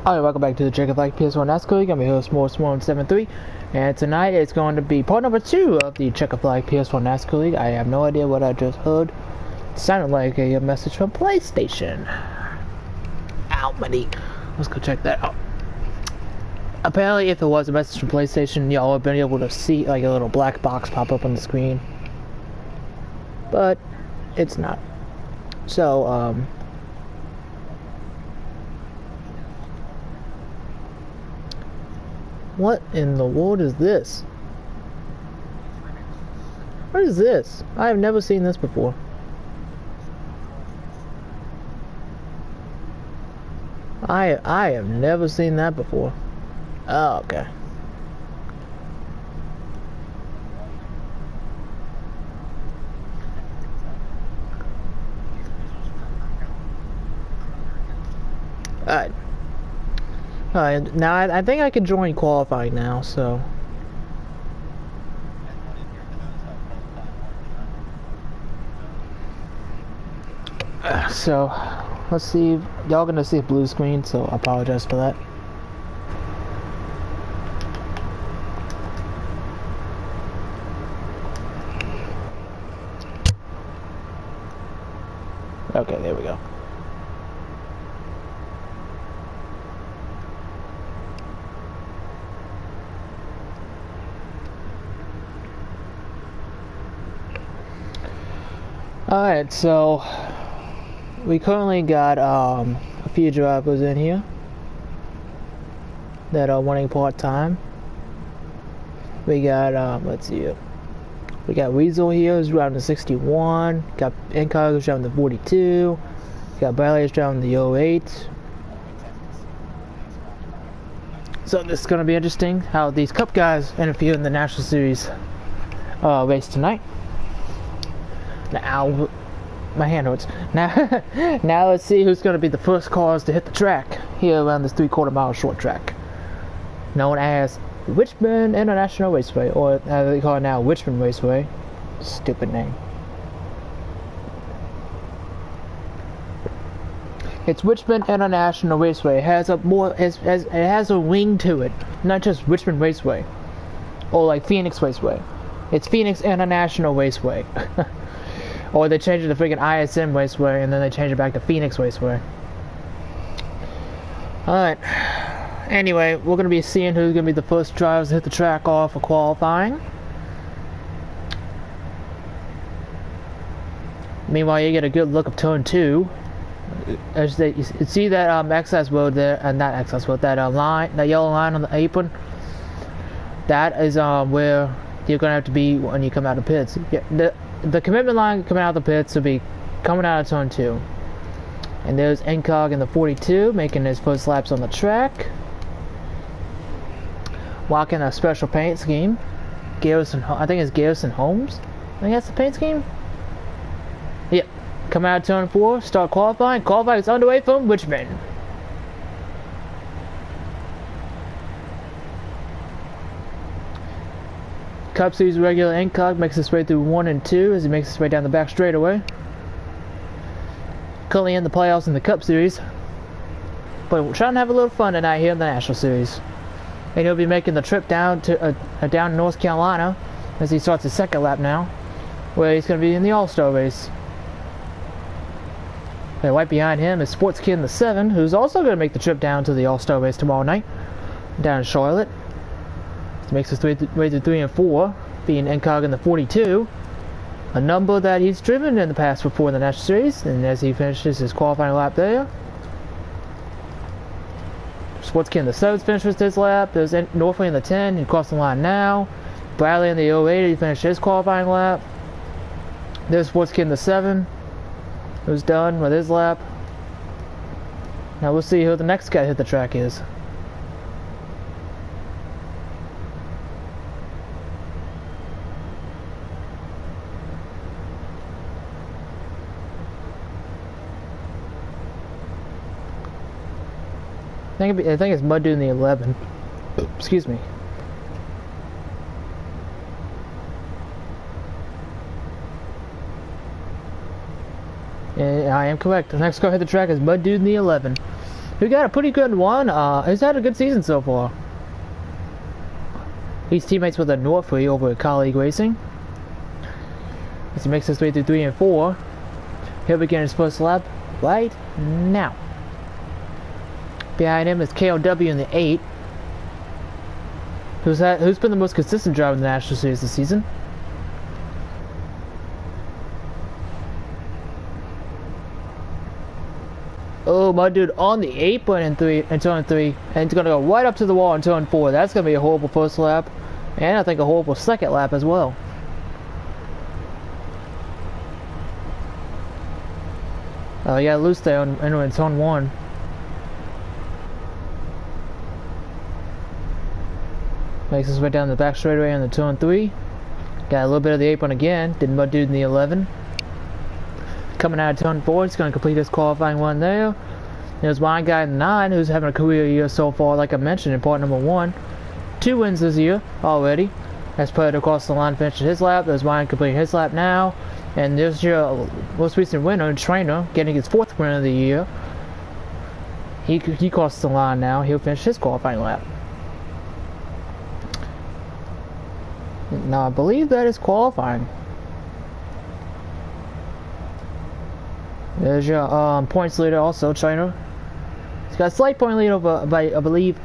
Alright, welcome back to the Checkered PS1 Nascar League. I'm your host, Morris173, and tonight it's going to be part number 2 of the Checkered PS1 Nascar League. I have no idea what I just heard. It sounded like a message from PlayStation. Ow, buddy. Let's go check that out. Apparently, if it was a message from PlayStation, y'all would have been able to see like a little black box pop up on the screen. But it's not. So, what in the world is this? What is this? I have never seen this before. I have never seen that before. Oh, okay. Alright, now I think I can join qualifying now, so. So, let's see. Y'all gonna see a blue screen, so I apologize for that. Okay, there we go. Alright, so we currently got a few drivers in here that are wanting part-time. We got let's see, we got Weasel here who's driving the 61, got Incog who's driving the 42, got Bradley who's driving the 08. So this is going to be interesting how these Cup guys interfere in the National Series race tonight. Now, my hand hurts. Now let's see who's going to be the first cars to hit the track here around this 3/4 mile short track, known as Richmond International Raceway, or as they call it now, Richmond Raceway. Stupid name. It's Richmond International Raceway. It has it has a ring to it, not just Richmond Raceway, or like Phoenix Raceway. It's Phoenix International Raceway. Or they changed it to freaking ISM Raceway, and then they changed it back to Phoenix Raceway. Alright. Anyway, we're going to be seeing who's going to be the first drivers to hit the track off for qualifying. Meanwhile, you get a good look of turn 2. As they, you see that excess road there, and not excess road, that line, that yellow line on the apron. That is where you're going to have to be when you come out of pits. Yeah, the commitment line coming out of the pits will be coming out of turn 2. And there's Incog in the 42 making his first laps on the track. Walking a special paint scheme. Garrison, I think it's Garrison Holmes. I think that's the paint scheme. Yep. Come out of turn 4, start qualifying. Qualifying is underway from Richmond. Cup Series regular Incog makes his way through 1 and 2 as he makes his way down the back straightaway. Currently in the playoffs in the Cup Series, but we're trying to have a little fun tonight here in the National Series. And he'll be making the trip down to down North Carolina as he starts his second lap now, where he's going to be in the All-Star race. And right behind him is Sports Kid in the 7, who's also going to make the trip down to the All-Star race tomorrow night down in Charlotte. He makes his way through 3 and 4, being Incog in the 42, a number that he's driven in the past before in the National Series. And as he finishes his qualifying lap there, Sports Kid in the 7 finishes his lap. There's Norfolk in the 10, he crossed the line now. Bradley in the 08, he finished his qualifying lap. There's Sports Kid in the 7, who's done with his lap. Now we'll see who the next guy to hit the track is. I think it's Mud Dude in the 11. Excuse me. I am correct. The next car hit the track is Mud Dude in the 11. who got a pretty good one. He's had a good season so far. He's teammates with a Northway over at Colleague Racing. As he makes his way through 3 and 4, he'll begin his first lap right now. Behind him is KLW in the 8, who's been the most consistent driver in the National Series this season. Oh, my dude on the apron in turn 3, and he's gonna go right up to the wall in turn 4. That's gonna be a horrible first lap, and I think a horrible second lap as well. Oh, he got loose there in turn 1. Makes his way down the back straightaway on the turn 3. Got a little bit of the apron again. Did mud dude in the 11. Coming out of turn 4, he's going to complete his qualifying one there. There's one guy in the 9 who's having a career year so far, like I mentioned in part number 1. 2 wins this year already. Has put it across the line, finished his lap. There's one completing his lap now. And there's your most recent winner, Trainer, getting his 4th win of the year. He crossed the line now. He'll finish his qualifying lap. Now I believe that is qualifying. There's your points leader also, Trainer. He's got a slight point lead over, by, I believe,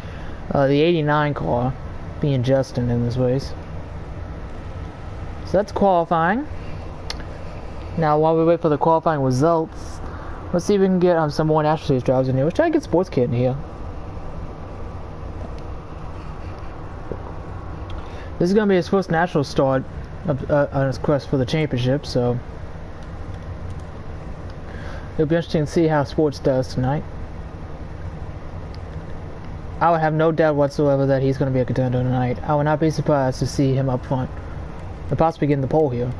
the 89 car, being Justin in this race. So that's qualifying. Now while we wait for the qualifying results, let's see if we can get some more National Series drivers in here. Let's try to get Sports Kid in here. This is going to be his first national start on his quest for the championship, so it'll be interesting to see how Sports does tonight. I would have no doubt whatsoever that he's going to be a contender tonight. I would not be surprised to see him up front and possibly getting the pole here.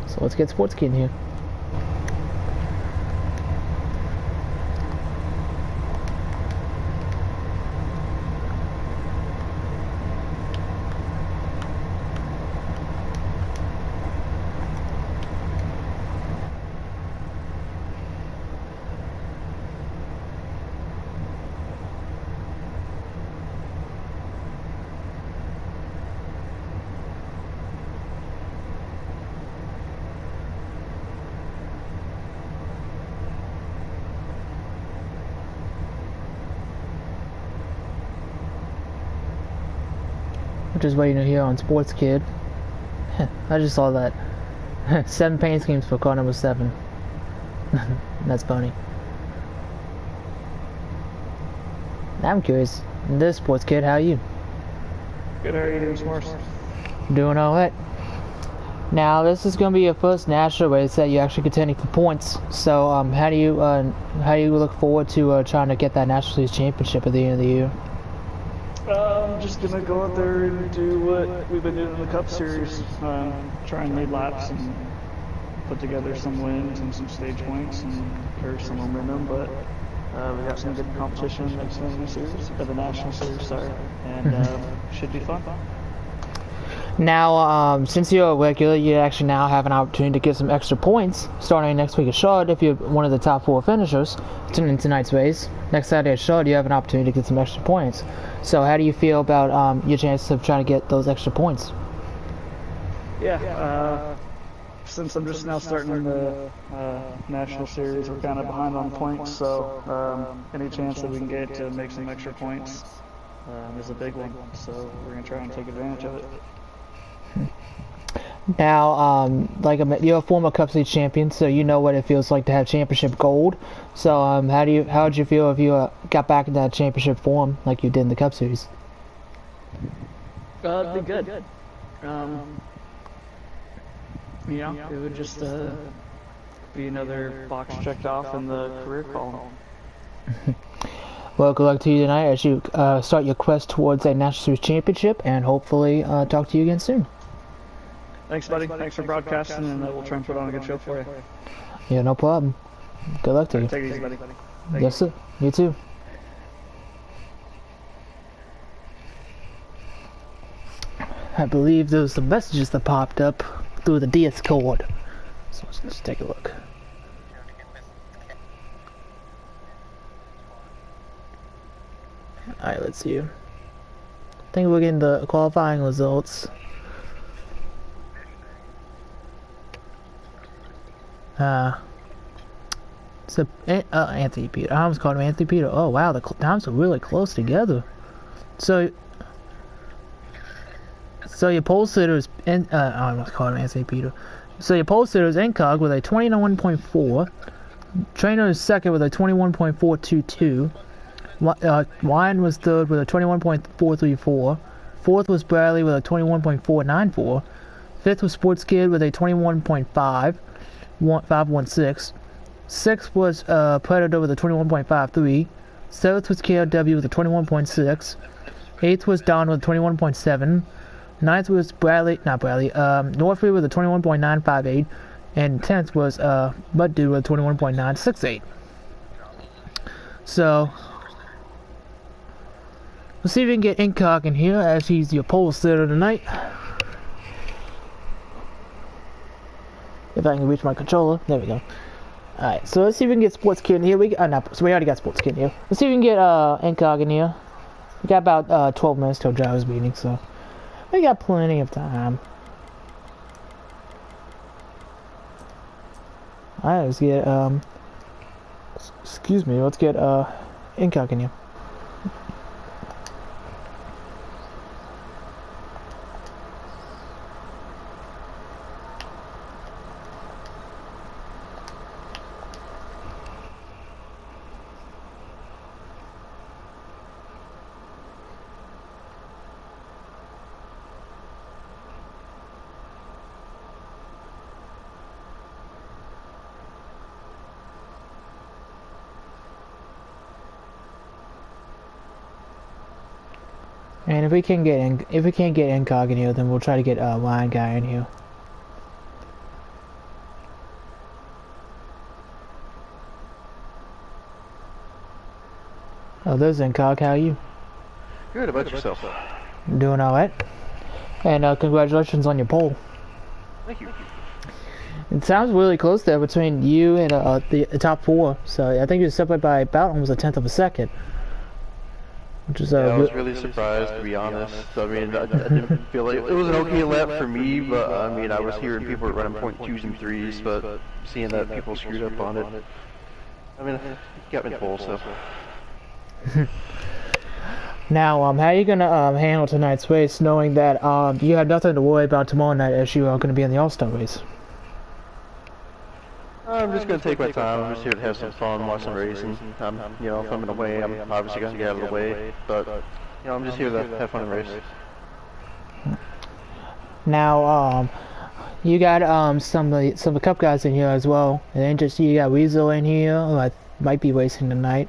So let's get Sports Kid in here. Just waiting to hear on Sports Kid. I just saw that. 7 paint schemes for car number 7. That's funny. I'm curious. This Sports Kid, how are you? Good, how are you doing, S'mores? Doing alright. Now this is going to be your first national race that you're actually contending for points. So how do you look forward to trying to get that National Series championship at the end of the year? I'm just gonna go out there and do what we've been doing in the Cup Series. Try and lead laps and put together some wins and some stage points and carry some momentum. But we got some good competition next in the series, the National Series, sorry, and should be fun. Now, since you're a regular, you actually now have an opportunity to get some extra points starting next week at Charlotte if you're one of the top 4 finishers in tonight's race. Next Saturday at Charlotte, you have an opportunity to get some extra points. So how do you feel about your chances of trying to get those extra points? Yeah, since I'm just now starting the National Series, we're kind of behind on points, so any chance that we can get to make some extra points is a big one. So we're going to try and take advantage of it. Now, you're a former Cup Series champion, so you know what it feels like to have championship gold. So, how would you feel if you got back in that championship form like you did in the Cup Series? It'd be good. You know, it would just be another box checked off in the career column. Well, good luck to you tonight as you start your quest towards a National Series championship, and hopefully talk to you again soon. Thanks, buddy. Thanks for broadcasting, and we'll try and put on a good show for you. Yeah, no problem. Good luck to you. Take it easy, buddy. Yes, sir. You too. I believe there was some messages that popped up through the Discord. So let's take a look. Alright, let's see. I think we're getting the qualifying results. So Anthony Peter. I almost called him Anthony Peter. Oh wow, the times are really close together. So your pole sitter is I almost called him Anthony Peter. So your pole sitter is Incog with a 21.4. Trainer is second with a 21.422. Wyan was third with a 21.434. Fourth was Bradley with a 21.494. Fifth was Sports Kid with a 21.516. Sixth was Predator with a 21.53. Seventh was KLW with a 21.6. Eighth was Don with a 21.7. Ninth was Northfield with a 21.958. And 10th was Mud Dude with a 21.968. So let's see if we can get Incog in here as he's your pole sitter tonight. If I can reach my controller. There we go. Alright, so let's see if we can get Sports Kid in here. We already got Sports Kid in here. Let's see if we can get Incog in here. We got about 12 minutes till driver's meeting, so we got plenty of time. Alright, let's get excuse me, let's get Incog in here. And if we can't get Incog in here, then we'll try to get Lion Guy in here. Oh, there's Incog. How are you? Good. About yourself? Doing all right. And congratulations on your poll. Thank you. It sounds really close there between you and the top four. So I think you're separated by about almost a tenth of a second. Which is, yeah, I was really surprised, to be honest. I mean, I didn't feel like it was an okay lap for me, but I mean, I was hearing people running .2s and 3s, but seeing that people screwed up on it, I mean, it got me the pole, so. Now, how are you gonna handle tonight's race, knowing that you had nothing to worry about tomorrow night as you are going to be in the All-Star race? I'm just going to take my time. I'm just here to have some fun, watch some racing. You know, if I'm in the way, I'm obviously going to get out of the way. But, you know, I'm just here to have fun and race. Now, you got some of the Cup guys in here as well. And then just you got Weasel in here, who I might be racing tonight.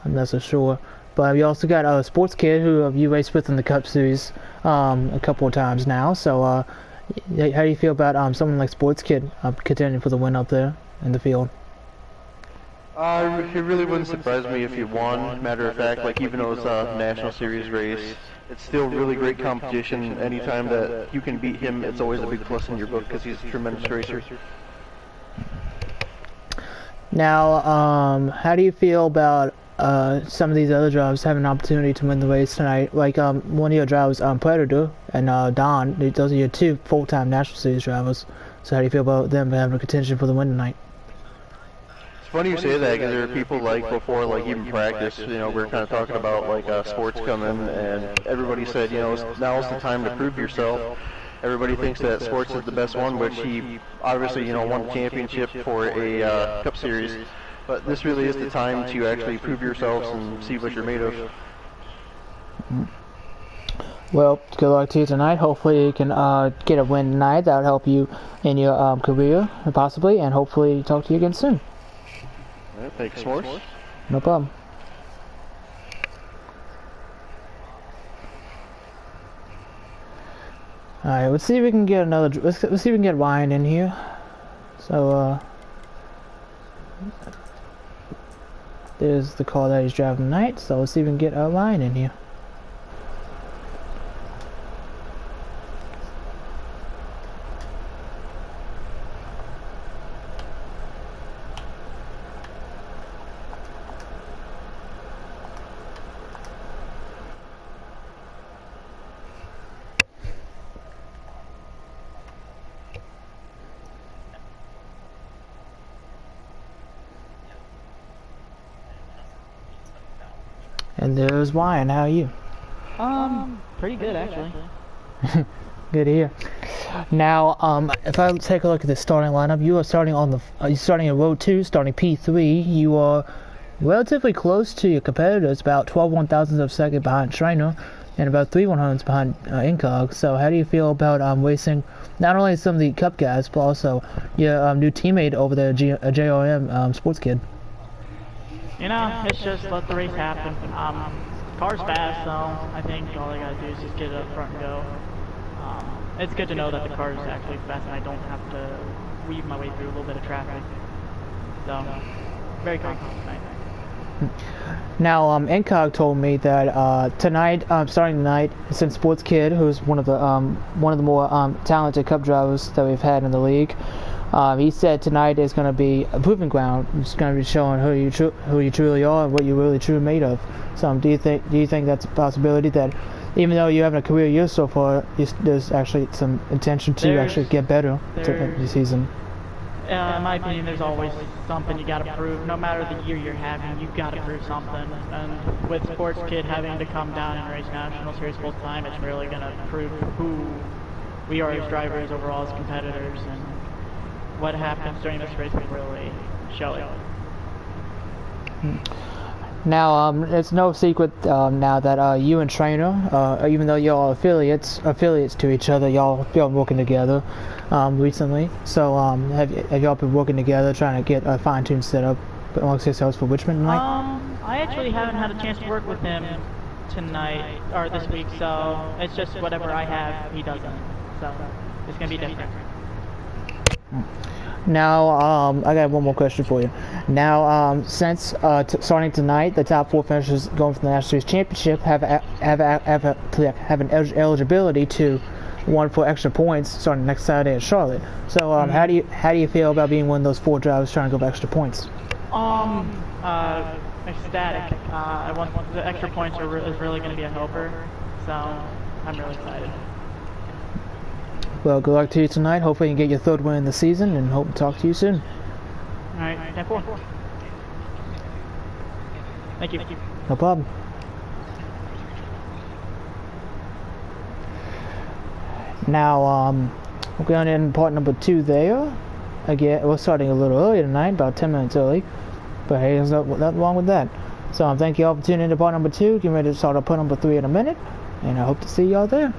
I'm not so sure. But you also got a Sports Kid who you raced with in the Cup Series a couple of times now. So, how do you feel about someone like Sports Kid contending for the win up there in the field? It really wouldn't surprise me if he won. Matter of fact, like even though it's a National Series race, it's still really great competition. Anytime that you can beat him, it's always a big plus in your book because he's a tremendous racer. Now, how do you feel about some of these other drivers having an opportunity to win the race tonight? Like one of your drivers, Predator and Don. Those are your two full-time National Series drivers. So how do you feel about them having a contention for the win tonight? It's funny you say that because there are people like before, like even practice, you know, we're kind of talking about like sports coming, and everybody said, you know, now's the time to prove yourself. Everybody thinks that Sports is the best one, which he obviously, you know, won the championship for a Cup Series. But this really is the time to actually prove yourselves and see what you're made of. Well, good luck to you tonight. Hopefully you can get a win tonight. That would help you in your career, possibly, and hopefully talk to you again soon. All right, thank you, S'mores. No problem. Alright, let's see if we can get another. Let's see if we can get Ryan in here. So, there's the car that he's driving tonight. So let's see if we can get Ryan in here. And there's Ryan. How are you? Pretty good actually. Good to hear. Now, if I take a look at the starting lineup, you are starting on the you're starting in row 2, starting P3. You are relatively close to your competitors, about 12 1,000ths of a second behind Trainer, and about 3 100ths behind Incog. So, how do you feel about racing not only some of the Cup guys, but also your new teammate over there, JOM Sports Kid? You know, it's just let the race happen. Car's fast, so I think all I gotta do is just get it up front and go. It's good to know that the car is actually fast and I don't have to weave my way through a little bit of traffic. So, very confident tonight. Now, Incog told me that tonight, starting tonight, since Sports Kid, who's one of the more talented Cup drivers that we've had in the league, he said tonight is going to be a proving ground. It's going to be showing who you truly are and what you're really truly made of. So, do you think that's a possibility that even though you haven't a career year so far, there's actually some intention to actually get better this season? In my opinion, there's always something you got to prove. No matter the year you're having, you've got to prove something. And with Sports Kid having to come down and race national series full time, it's really going to prove who we are as drivers overall, as competitors, and what happens during this race will really show it. Now, it's no secret now that you and Trainer, even though y'all are affiliates to each other, y'all working together recently. So, have y'all been working together trying to get a fine-tuned setup amongst yourselves for Richmond tonight? I actually haven't had a chance to work with him tonight or this week, so it's just whatever I have, he doesn't. So it's gonna be different. Now, I got one more question for you. Now, since starting tonight, the top 4 finishers going for the National Series Championship have an eligibility to one for extra points starting next Saturday at Charlotte. So, how do you feel about being one of those 4 drivers trying to go for extra points? Ecstatic. I want the extra points is really going to be a helper. So, I'm really excited. Well, good luck to you tonight. Hopefully you can get your 3rd win in the season, and hope to talk to you soon. Alright, 10-4. Thank you. No problem. Now, we're going in part number 2 there. Again, we're starting a little early tonight, about 10 minutes early. But hey, there's nothing wrong with that. So, thank you all for tuning in to part number 2. Getting ready to start up part number 3 in a minute. And I hope to see y'all there.